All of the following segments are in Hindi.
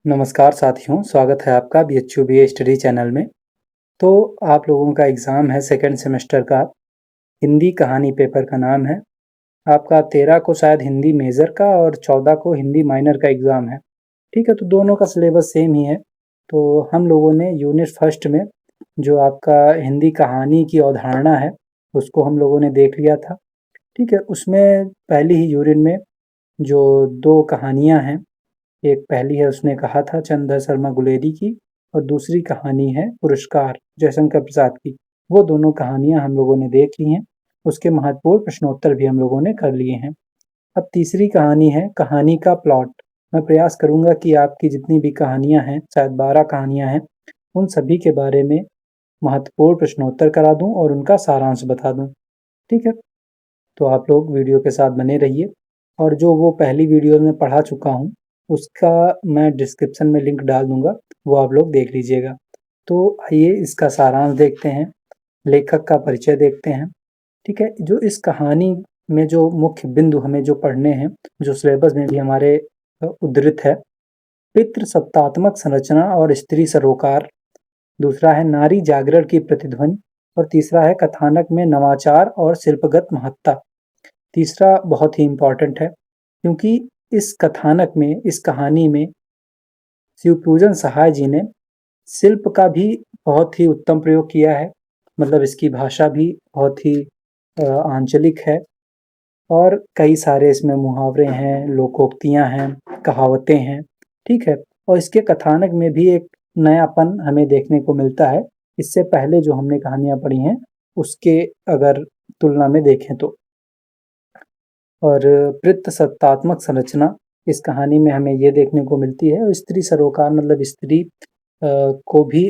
नमस्कार साथियों, स्वागत है आपका बीएचयू बीए स्टडी चैनल में। तो आप लोगों का एग्ज़ाम है सेकंड सेमेस्टर का, हिंदी कहानी पेपर का नाम है। आपका 13 को शायद हिंदी मेजर का और 14 को हिंदी माइनर का एग्ज़ाम है। ठीक है, तो दोनों का सिलेबस सेम ही है। तो हम लोगों ने यूनिट फर्स्ट में जो आपका हिंदी कहानी की अवधारणा है, उसको हम लोगों ने देख लिया था। ठीक है, उसमें पहली ही यूनिट में जो 2 कहानियाँ हैं, एक पहली है उसने कहा था चंद्र शर्मा गुलेरी की, और दूसरी कहानी है पुरस्कार जयशंकर प्रसाद की। वो दोनों कहानियां हम लोगों ने देख ली हैं। उसके महत्वपूर्ण प्रश्नोत्तर भी हम लोगों ने कर लिए हैं। अब तीसरी कहानी है कहानी का प्लॉट। मैं प्रयास करूंगा कि आपकी जितनी भी कहानियां हैं, शायद 12 कहानियां हैं, उन सभी के बारे में महत्वपूर्ण प्रश्नोत्तर करा दूं और उनका सारांश बता दूं। ठीक है, तो आप लोग वीडियो के साथ बने रहिए। और जो वो पहली वीडियो में पढ़ा चुका हूँ, उसका मैं डिस्क्रिप्शन में लिंक डाल दूंगा, वो आप लोग देख लीजिएगा। तो आइए इसका सारांश देखते हैं, लेखक का परिचय देखते हैं। ठीक है, जो इस कहानी में जो मुख्य बिंदु हमें जो पढ़ने हैं, जो सिलेबस में भी हमारे उद्धृत है, पितृसत्तात्मक संरचना और स्त्री सरोकार। दूसरा है नारी जागरण की प्रतिध्वनि। और तीसरा है कथानक में नवाचार और शिल्पगत महत्ता। तीसरा बहुत ही इम्पोर्टेंट है, क्योंकि इस कथानक में, इस कहानी में शिवपूजन सहाय जी ने शिल्प का भी बहुत ही उत्तम प्रयोग किया है। मतलब इसकी भाषा भी बहुत ही आंचलिक है, और कई सारे इसमें मुहावरे हैं, लोकोक्तियां हैं, कहावतें हैं। ठीक है, और इसके कथानक में भी एक नयापन हमें देखने को मिलता है, इससे पहले जो हमने कहानियां पढ़ी हैं उसके अगर तुलना में देखें तो। और पितृसत्तात्मक संरचना इस कहानी में हमें ये देखने को मिलती है, और स्त्री सरोकार मतलब स्त्री को भी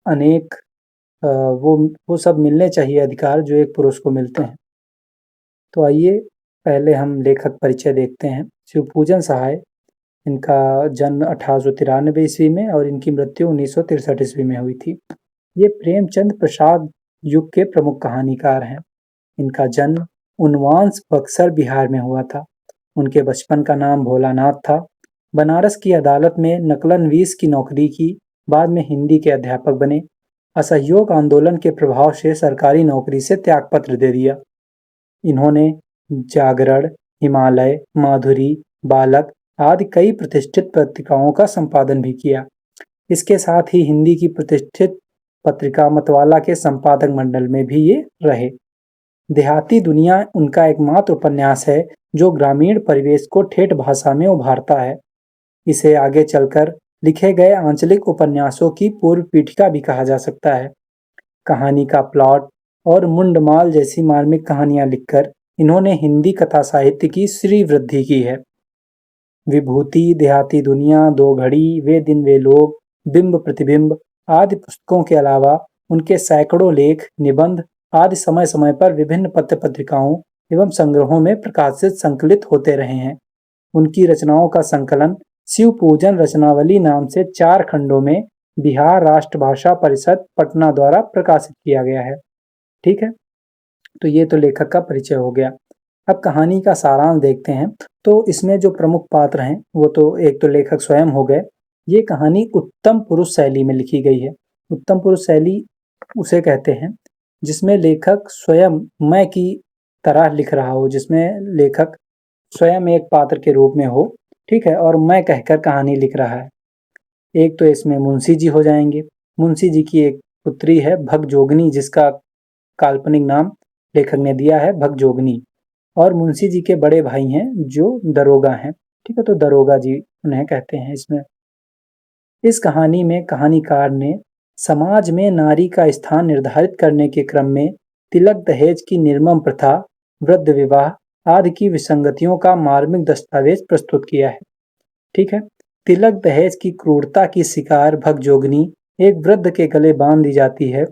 अनेक वो सब मिलने चाहिए अधिकार जो एक पुरुष को मिलते हैं। तो आइए पहले हम लेखक परिचय देखते हैं। शिवपूजन सहाय, इनका जन्म 1893 ईस्वी में और इनकी मृत्यु 1963 ईस्वी में हुई थी। ये प्रेमचंद प्रसाद युग के प्रमुख कहानीकार हैं। इनका जन्म उनवांस बक्सर बिहार में हुआ था। उनके बचपन का नाम भोलानाथ था। बनारस की अदालत में नकलनवीस की नौकरी की, बाद में हिंदी के अध्यापक बने। असहयोग आंदोलन के प्रभाव से सरकारी नौकरी से त्यागपत्र दे दिया। इन्होंने जागरण, हिमालय, माधुरी, बालक आदि कई प्रतिष्ठित पत्रिकाओं का संपादन भी किया। इसके साथ ही हिंदी की प्रतिष्ठित पत्रिका मतवाला के संपादक मंडल में भी ये रहे। देहाती दुनिया उनका एकमात्र उपन्यास है जो ग्रामीण परिवेश को ठेठ भाषा में उभारता है। इसे आगे चलकर लिखे गए आंचलिक उपन्यासों की पूर्व पीठिका भी कहा जा सकता है। कहानी का प्लॉट और मुंडमाल जैसी मार्मिक कहानियां लिखकर इन्होंने हिंदी कथा साहित्य की श्री वृद्धि की है। विभूति, देहाती दुनिया, दो घड़ी, वे दिन वे लोग, बिंब प्रतिबिंब आदि पुस्तकों के अलावा उनके सैकड़ों लेख, निबंध आदि समय समय पर विभिन्न पत्र पत्रिकाओं एवं संग्रहों में प्रकाशित संकलित होते रहे हैं। उनकी रचनाओं का संकलन शिव पूजन रचनावली नाम से 4 खंडों में बिहार राष्ट्रभाषा परिषद पटना द्वारा प्रकाशित किया गया है। ठीक है, तो ये तो लेखक का परिचय हो गया। अब कहानी का सारांश देखते हैं। तो इसमें जो प्रमुख पात्र हैं वो तो एक तो लेखक स्वयं हो गए। ये कहानी उत्तम पुरुष शैली में लिखी गई है। उत्तम पुरुष शैली उसे कहते हैं जिसमें लेखक स्वयं मैं की तरह लिख रहा हो, जिसमें लेखक स्वयं एक पात्र के रूप में हो। ठीक है, और मैं कहकर कहानी लिख रहा है। एक तो इसमें मुंशी जी हो जाएंगे। मुंशी जी की एक पुत्री है भगजोगनी, जिसका काल्पनिक नाम लेखक ने दिया है भगजोगनी। और मुंशी जी के बड़े भाई हैं जो दरोगा हैं। ठीक है, तो दरोगा जी उन्हें कहते हैं इसमें। इस कहानी में कहानीकार ने समाज में नारी का स्थान निर्धारित करने के क्रम में तिलक दहेज की निर्मम प्रथा, वृद्ध विवाह आदि की विसंगतियों का मार्मिक दस्तावेज प्रस्तुत किया है। ठीक है, तिलक दहेज की क्रूरता की शिकार भगजोगनी एक वृद्ध के गले बांध दी जाती है।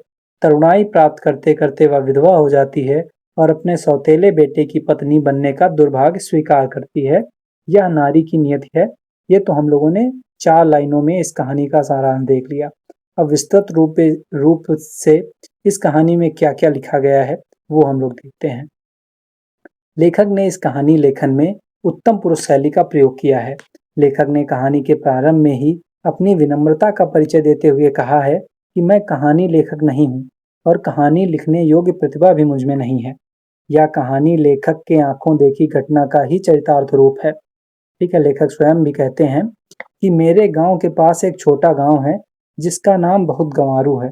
तरुणाई प्राप्त करते करते वह विधवा हो जाती है और अपने सौतेले बेटे की पत्नी बनने का दुर्भाग्य स्वीकार करती है। यह नारी की नियति है। ये तो हम लोगों ने 4 लाइनों में इस कहानी का सारांश देख लिया। अब विस्तृत रूप से इस कहानी में क्या क्या लिखा गया है वो हम लोग देखते हैं। लेखक ने इस कहानी लेखन में उत्तम पुरुष शैली का प्रयोग किया है। लेखक ने कहानी के प्रारंभ में ही अपनी विनम्रता का परिचय देते हुए कहा है कि मैं कहानी लेखक नहीं हूँ और कहानी लिखने योग्य प्रतिभा भी मुझ में नहीं है। यह कहानी लेखक के आंखों देखी घटना का ही चरितार्थ रूप है। ठीक है, लेखक स्वयं भी कहते हैं कि मेरे गांव के पास एक छोटा गांव है जिसका नाम बहुत गंवारू है।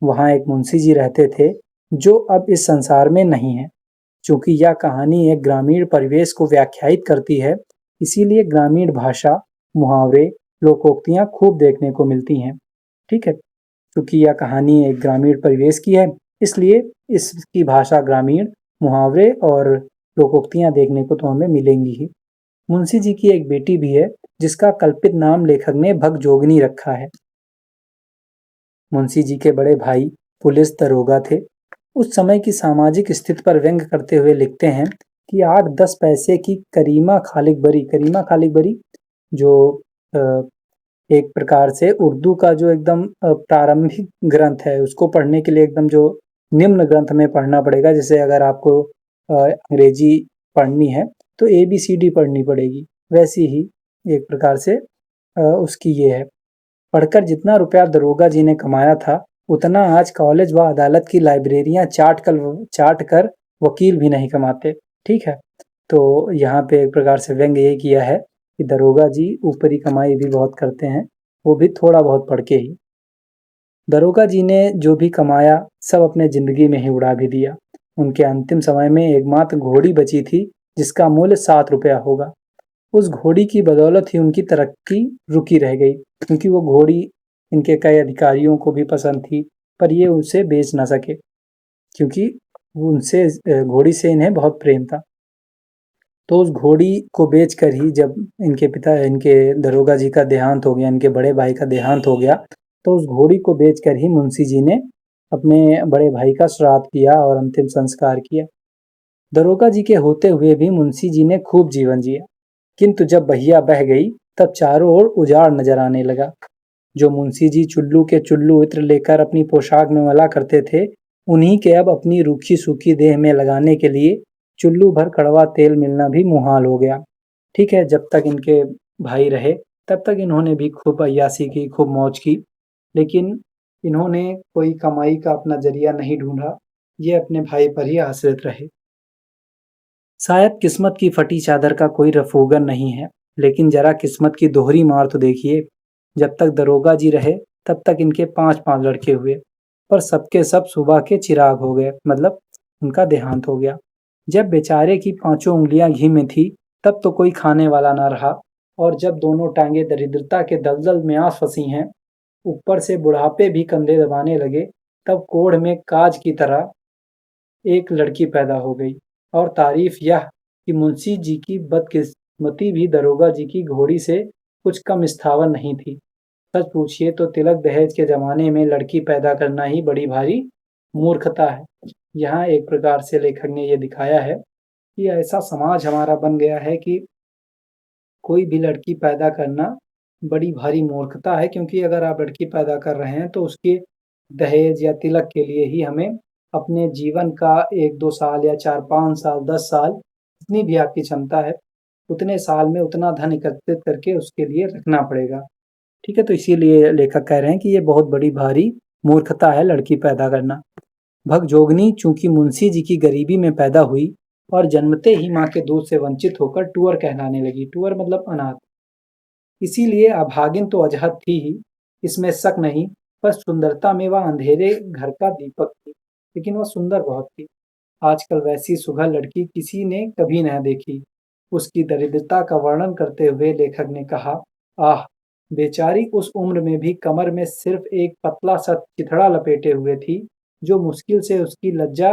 वहां एक मुंशी जी रहते थे जो अब इस संसार में नहीं है। चूंकि यह कहानी एक ग्रामीण परिवेश को व्याख्यायित करती है, इसीलिए ग्रामीण भाषा, मुहावरे, लोकोक्तियां खूब देखने को मिलती हैं। ठीक है, क्योंकि यह कहानी एक ग्रामीण परिवेश की है, इसलिए इसकी भाषा ग्रामीण, मुहावरे और लोकोक्तियां देखने को तो हमें मिलेंगी ही। मुंशी जी की एक बेटी भी है जिसका कल्पित नाम लेखक ने भगजोगिनी रखा है। मुंशी जी के बड़े भाई पुलिस दरोगा थे। उस समय की सामाजिक स्थिति पर व्यंग करते हुए लिखते हैं कि 8-10 पैसे की करीमा खालिक बरी जो एक प्रकार से उर्दू का जो एकदम प्रारंभिक ग्रंथ है, उसको पढ़ने के लिए एकदम जो निम्न ग्रंथ में पढ़ना पड़ेगा। जैसे अगर आपको अंग्रेजी पढ़नी है तो ABCD पढ़नी पड़ेगी, वैसी ही एक प्रकार से उसकी ये है। पढ़कर जितना रुपया दरोगा जी ने कमाया था, उतना आज कॉलेज व अदालत की लाइब्रेरियां चाट कर वकील भी नहीं कमाते। ठीक है, तो यहाँ पे एक प्रकार से व्यंग ये किया है कि दरोगा जी ऊपरी कमाई भी बहुत करते हैं, वो भी थोड़ा बहुत पढ़ के ही। दरोगा जी ने जो भी कमाया सब अपने जिंदगी में ही उड़ा भी दिया। उनके अंतिम समय में एकमात्र घोड़ी बची थी जिसका मूल्य 7 रुपया होगा। उस घोड़ी की बदौलत ही उनकी तरक्की रुकी रह गई, क्योंकि वो घोड़ी इनके कई अधिकारियों को भी पसंद थी, पर ये उसे बेच ना सके, क्योंकि उनसे घोड़ी से इन्हें बहुत प्रेम था। तो उस घोड़ी को बेचकर ही जब इनके दरोगा जी का देहांत हो गया, इनके बड़े भाई का देहांत हो गया, तो उस घोड़ी को बेचकर ही मुंशी जी ने अपने बड़े भाई का श्राद्ध किया और अंतिम संस्कार किया। दरोगा जी के होते हुए भी मुंशी जी ने खूब जीवन जिया, किंतु जब बहिया बह गई तब चारों ओर उजाड़ नजर आने लगा। जो मुंशी जी चुल्लू के चुल्लू इत्र लेकर अपनी पोशाक में मला करते थे, उन्हीं के अब अपनी रूखी सूखी देह में लगाने के लिए चुल्लू भर कड़वा तेल मिलना भी मुहाल हो गया। ठीक है, जब तक इनके भाई रहे तब तक इन्होंने भी खूब अय्यासी की, खूब मौज की, लेकिन इन्होंने कोई कमाई का अपना जरिया नहीं ढूंढा। ये अपने भाई पर ही आश्रित रहे। शायद किस्मत की फटी चादर का कोई रफूगन नहीं है, लेकिन जरा किस्मत की दोहरी मार तो देखिए। जब तक दरोगा जी रहे तब तक इनके 5-5 लड़के हुए, पर सबके सब सुबह के चिराग हो गए, मतलब उनका देहांत हो गया। जब बेचारे की 5 उंगलियां घी में थी तब तो कोई खाने वाला ना रहा, और जब दोनों टांगे दरिद्रता के दलदल में आ फंसी हैं, ऊपर से बुढ़ापे भी कंधे दबाने लगे, तब कोढ़ में काज की तरह एक लड़की पैदा हो गई। और तारीफ यह कि मुंशी जी की बदकिस्मती भी दरोगा जी की घोड़ी से कुछ कम स्थावर नहीं थी। सच पूछिए तो तिलक दहेज के जमाने में लड़की पैदा करना ही बड़ी भारी मूर्खता है। यहाँ एक प्रकार से लेखक ने यह दिखाया है कि ऐसा समाज हमारा बन गया है कि कोई भी लड़की पैदा करना बड़ी भारी मूर्खता है, क्योंकि अगर आप लड़की पैदा कर रहे हैं तो उसके दहेज या तिलक के लिए ही हमें अपने जीवन का 1-2 साल या 4-5 साल, 10 साल, जितनी भी आपकी क्षमता है, उतने साल में उतना धन एकत्रित करके उसके लिए रखना पड़ेगा। ठीक है, तो इसीलिए लेखक कह रहे हैं कि ये बहुत बड़ी भारी मूर्खता है लड़की पैदा करना। भगजोगनी चूंकि मुंशी जी की गरीबी में पैदा हुई और जन्मते ही माँ के दूध से वंचित होकर टूअर कहलाने लगी। टूअर मतलब अनाथ। इसीलिए अभागिन तो अजहद थी ही, इसमें शक नहीं, पर सुंदरता में वह अंधेरे घर का दीपक थी, लेकिन वह सुंदर बहुत थी। आजकल वैसी सुघड़ लड़की किसी ने कभी न देखी। उसकी दरिद्रता का वर्णन करते हुए लेखक ने कहा, आह! बेचारी उस उम्र में भी कमर में सिर्फ एक पतला सा चिथड़ा लपेटे हुए थी, जो मुश्किल से उसकी लज्जा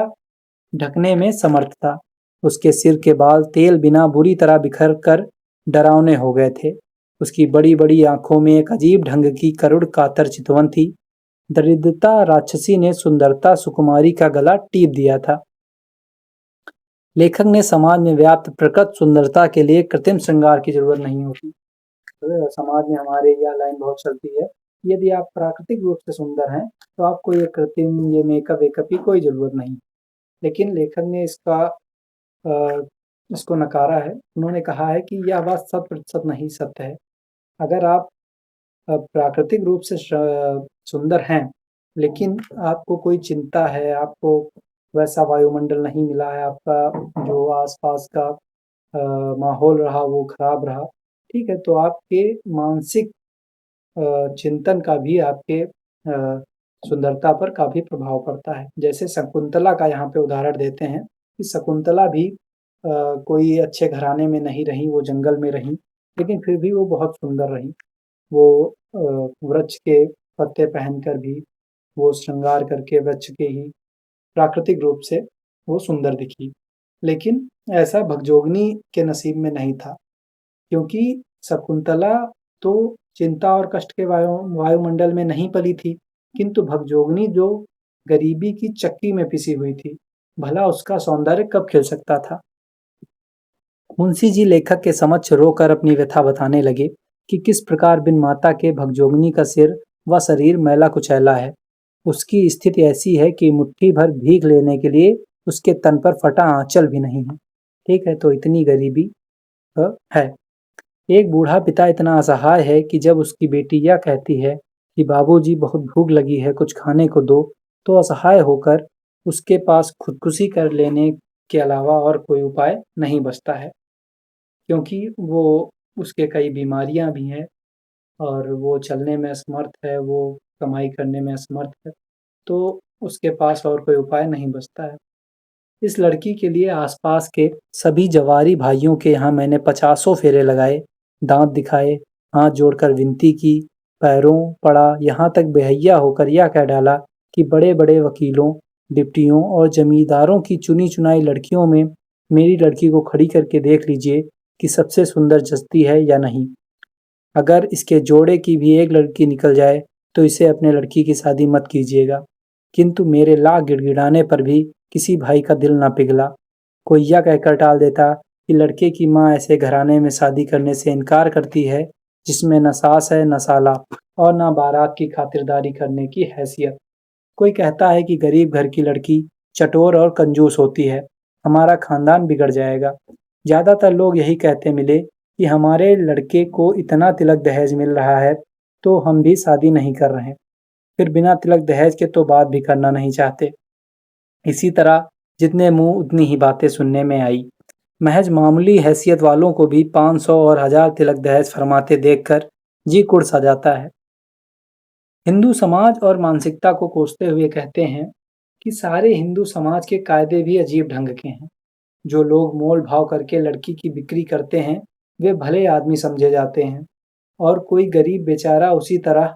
ढकने में समर्थ था। उसके सिर के बाल तेल बिना बुरी तरह बिखर कर डरावने हो गए थे। उसकी बड़ी-बड़ी आंखों में एक अजीब ढंग की करुण कातर चितवन थी। दरिद्रता राक्षसी ने सुंदरता सुकुमारी का गला टीप दिया था। लेखक ने समाज में व्याप्त प्रकृत सुंदरता के लिए कृत्रिम श्रृंगार की जरूरत नहीं होती। तो समाज में हमारे यह लाइन बहुत चलती है, यदि आप प्राकृतिक रूप से सुंदर हैं तो आपको ये कृत्रिम, ये मेकअप वेकअप की कोई जरूरत नहीं। लेकिन लेखक ने इसको नकारा है। उन्होंने कहा है कि यह बात 100% नहीं सत्य है। अगर आप प्राकृतिक रूप से सुंदर हैं, लेकिन आपको कोई चिंता है, आपको वैसा वायुमंडल नहीं मिला है, आपका जो आसपास का माहौल रहा वो खराब रहा, ठीक है, तो आपके मानसिक चिंतन का भी आपके सुंदरता पर काफ़ी प्रभाव पड़ता है। जैसे शकुंतला का यहाँ पे उदाहरण देते हैं कि शकुंतला भी कोई अच्छे घराने में नहीं रहीं, वो जंगल में रहीं, लेकिन फिर भी वो बहुत सुंदर रहीं। वो वृक्ष के पत्ते पहनकर भी, वो श्रृंगार करके वृक्ष के ही प्राकृतिक रूप से वो सुंदर दिखी। लेकिन ऐसा भगजोगनी के नसीब में नहीं था, क्योंकि शकुंतला तो चिंता और कष्ट के वायुमंडल में नहीं पली थी, किंतु भगजोगनी जो गरीबी की चक्की में पिसी हुई थी, भला उसका सौंदर्य कब खिल सकता था? मुंशी जी लेखक के समक्ष रोकर अपनी व्यथा बताने लगे कि किस प्रकार बिन माता के भगजोगनी का सिर व शरीर मैला कुचैला है। उसकी स्थिति ऐसी है कि मुट्ठी भर भीख लेने के लिए उसके तन पर फटा आंचल भी नहीं है। ठीक है, तो इतनी गरीबी है। एक बूढ़ा पिता इतना असहाय है कि जब उसकी बेटी यह कहती है कि बाबूजी बहुत भूख लगी है, कुछ खाने को दो, तो असहाय होकर उसके पास खुदकुशी कर लेने के अलावा और कोई उपाय नहीं बचता है, क्योंकि वो उसके कई बीमारियां भी हैं और वो चलने में असमर्थ है, वो कमाई करने में असमर्थ है, तो उसके पास और कोई उपाय नहीं बचता है। इस लड़की के लिए आसपास के सभी जवारी भाइयों के यहाँ मैंने पचासों फेरे लगाए, दांत दिखाए, हाथ जोड़कर विनती की, पैरों पड़ा, यहाँ तक बेहैया होकर यह कह डाला कि बड़े-बड़े वकीलों, डिप्टियों और जमींदारों की चुनी-चुनाई लड़कियों में मेरी लड़की को खड़ी करके देख लीजिए कि सबसे सुंदर जचती है या नहीं। अगर इसके जोड़े की भी एक लड़की निकल जाए, तो इसे अपने लड़की की शादी मत कीजिएगा। किंतु मेरे लाख गिड़गिड़ाने पर भी किसी भाई का दिल न पिघला। कोई यह कहकर टाल देता कि लड़के की माँ ऐसे घराने में शादी करने से इनकार करती है, जिसमें न सास है न साला और न बारात की खातिरदारी करने की हैसियत। कोई कहता है कि गरीब घर की लड़की चटोर और कंजूस होती है, हमारा खानदान बिगड़ जाएगा। ज्यादातर लोग यही कहते मिले कि हमारे लड़के को इतना तिलक दहेज मिल रहा है, तो हम भी शादी नहीं कर रहे। फिर बिना तिलक दहेज के तो बात भी करना नहीं चाहते। इसी तरह जितने मुंह उतनी ही बातें सुनने में आई। महज मामूली हैसियत वालों को भी 500 और 1000 तिलक दहेज फरमाते देखकर जी कुड़ सा जाता है। हिंदू समाज और मानसिकता को कोसते हुए कहते हैं कि सारे हिंदू समाज के कायदे भी अजीब ढंग के हैं। जो लोग मोल भाव करके लड़की की बिक्री करते हैं, वे भले आदमी समझे जाते हैं, और कोई गरीब बेचारा उसी तरह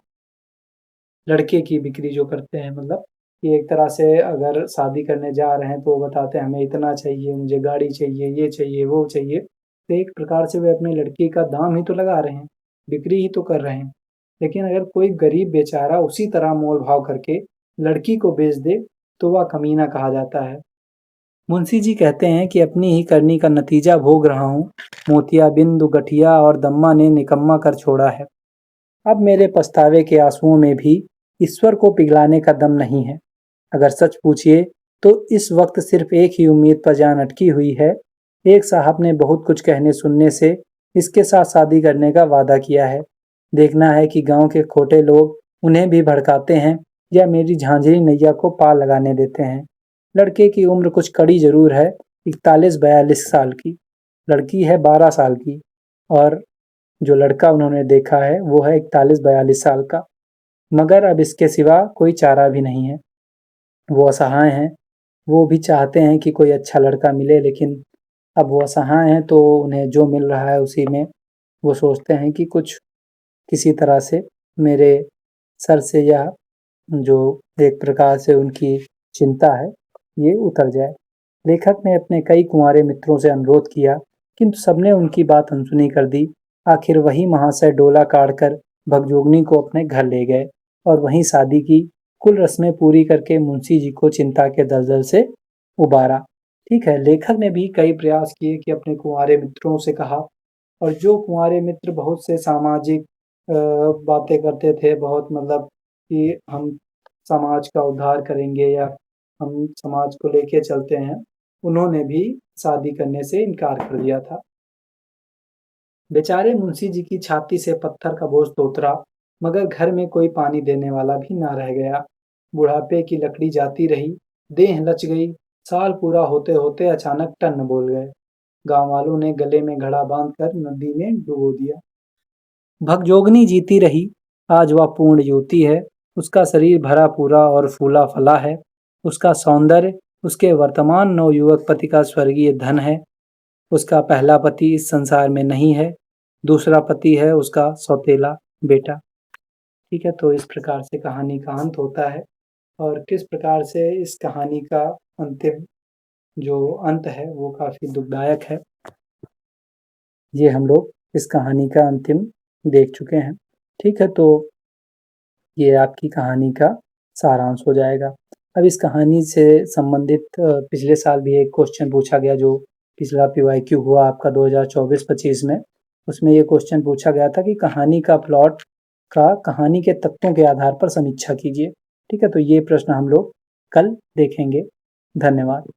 लड़के की बिक्री जो करते हैं, मतलब कि एक तरह से अगर शादी करने जा रहे हैं तो वो बताते हैं हमें इतना चाहिए, मुझे गाड़ी चाहिए, ये चाहिए, वो चाहिए। तो एक प्रकार से वे अपनी लड़की का दाम ही तो लगा रहे हैं, बिक्री ही तो कर रहे हैं। लेकिन अगर कोई गरीब बेचारा उसी तरह मोल भाव करके लड़की को बेच दे, तो वह कमीना कहा जाता है। मुंशी जी कहते हैं कि अपनी ही करनी का नतीजा भोग रहा हूँ। मोतियाबिंद, गठिया और दम्मा ने निकम्मा कर छोड़ा है। अब मेरे पछतावे के आंसुओं में भी ईश्वर को पिघलाने का दम नहीं है। अगर सच पूछिए तो इस वक्त सिर्फ एक ही उम्मीद पर जान अटकी हुई है। एक साहब ने बहुत कुछ कहने सुनने से इसके साथ शादी करने का वादा किया है। देखना है कि गांव के खोटे लोग उन्हें भी भड़काते हैं या मेरी झांझरी नैया को पार लगाने देते हैं। लड़के की उम्र कुछ कड़ी जरूर है, 41-42 साल की। लड़की है 12 साल की, और जो लड़का उन्होंने देखा है वो है 41-42 साल का। मगर अब इसके सिवा कोई चारा भी नहीं है। वो असहाय हैं, वो भी चाहते हैं कि कोई अच्छा लड़का मिले, लेकिन अब वो असहाय हैं तो उन्हें जो मिल रहा है उसी में वो सोचते हैं कि कुछ किसी तरह से मेरे सर से यह जो एक प्रकार से उनकी चिंता है ये उतर जाए। लेखक ने अपने कई कुंवारे मित्रों से अनुरोध किया, किंतु सबने उनकी बात अनसुनी कर दी। आखिर वही महाशय डोला काढ़कर भगजोगनी को अपने घर ले गए और वहीं शादी की कुल रस्में पूरी करके मुंशी जी को चिंता के दलदल से उबारा। ठीक है, लेखक ने भी कई प्रयास किए कि अपने कुंवारे मित्रों से कहा, और जो कुंवारे मित्र बहुत से सामाजिक बातें करते थे, बहुत मतलब कि हम समाज का उद्धार करेंगे या हम समाज को लेके चलते हैं, उन्होंने भी शादी करने से इनकार कर दिया था। बेचारे मुंशी जी की छाती से पत्थर का बोझ तो उतरा, मगर घर में कोई पानी देने वाला भी ना रह गया। बुढ़ापे की लकड़ी जाती रही, देह लच गई। साल पूरा होते होते अचानक टन बोल गए। गांव वालों ने गले में घड़ा बांधकर नदी में डुबो दिया। भगजोगनी जीती रही, आज वह पूर्ण युवती है। उसका शरीर भरा पूरा और फूला फला है। उसका सौंदर्य उसके वर्तमान नवयुवक पति का स्वर्गीय धन है। उसका पहला पति इस संसार में नहीं है, दूसरा पति है उसका सौतेला बेटा। ठीक है, तो इस प्रकार से कहानी का अंत होता है और किस प्रकार से इस कहानी का अंतिम जो अंत है वो काफ़ी दुखदायक है। ये हम लोग इस कहानी का अंतिम देख चुके हैं। ठीक है, तो ये आपकी कहानी का सारांश हो जाएगा। अब इस कहानी से संबंधित पिछले साल भी एक क्वेश्चन पूछा गया, जो पिछला पीवाईक्यू हुआ आपका 2024-25 में। उसमें ये क्वेश्चन पूछा गया था कि कहानी का प्लॉट का कहानी के तत्वों के आधार पर समीक्षा कीजिए। ठीक है, तो ये प्रश्न हम लोग कल देखेंगे। धन्यवाद।